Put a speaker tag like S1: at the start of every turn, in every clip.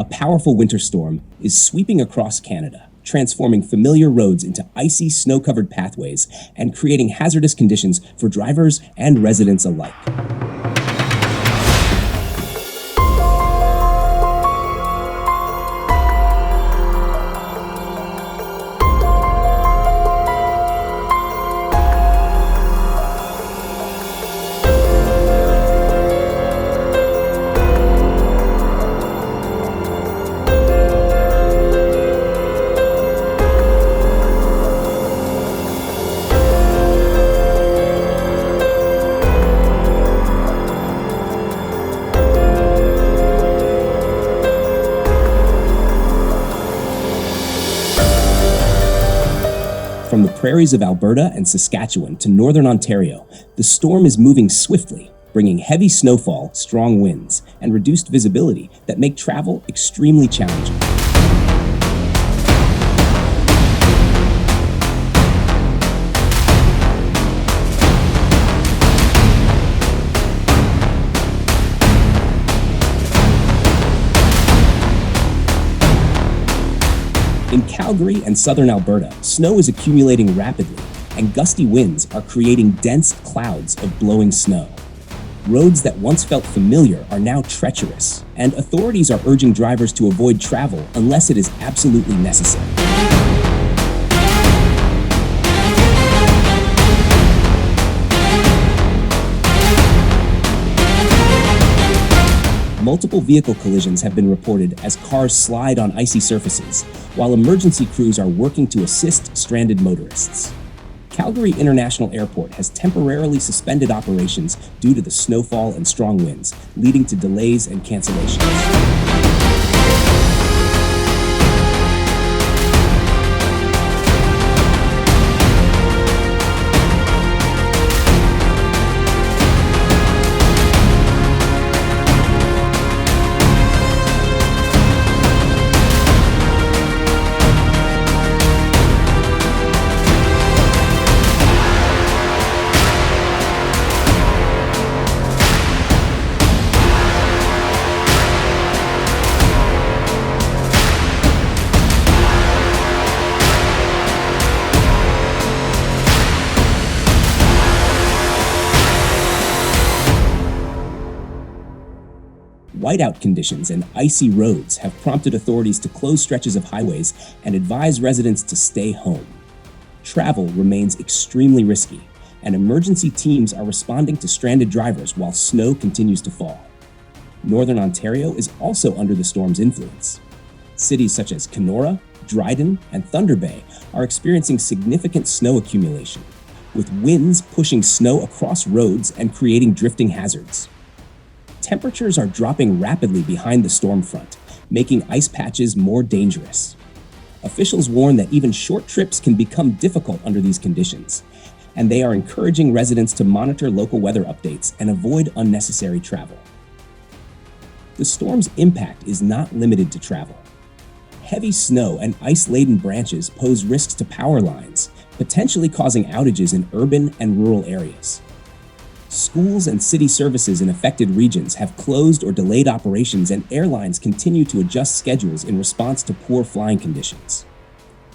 S1: powerful winter storm is sweeping across Canada, transforming familiar roads into icy, snow-covered pathways and creating hazardous conditions for drivers and residents alike. From the prairies of Alberta and Saskatchewan to northern Ontario, the storm is moving swiftly, bringing heavy snowfall, strong winds, and reduced visibility that make travel extremely challenging. In Calgary and southern Alberta, snow is accumulating rapidly, and gusty winds are creating dense clouds of blowing snow. Roads that once felt familiar are now treacherous, and authorities are urging drivers to avoid travel unless it is absolutely necessary. Multiple vehicle collisions have been reported as cars slide on icy surfaces, while emergency crews are working to assist stranded motorists. Calgary International Airport has temporarily suspended operations due to the snowfall and strong winds, leading to delays and cancellations. Whiteout conditions and icy roads have prompted authorities to close stretches of highways and advise residents to stay home. Travel remains extremely risky, and emergency teams are responding to stranded drivers while snow continues to fall. Northern Ontario is also under the storm's influence. Cities such as Kenora, Dryden, and Thunder Bay are experiencing significant snow accumulation, with winds pushing snow across roads and creating drifting hazards. Temperatures are dropping rapidly behind the storm front, making ice patches more dangerous. Officials warn that even short trips can become difficult under these conditions, and they are encouraging residents to monitor local weather updates and avoid unnecessary travel. The storm's impact is not limited to travel. Heavy snow and ice-laden branches pose risks to power lines, potentially causing outages in urban and rural areas. Schools and city services in affected regions have closed or delayed operations, and airlines continue to adjust schedules in response to poor flying conditions.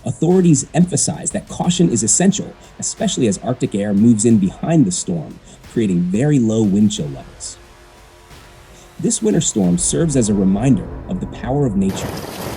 S1: Authorities emphasize that caution is essential, especially as Arctic air moves in behind the storm, creating very low wind chill levels. This winter storm serves as a reminder of the power of nature.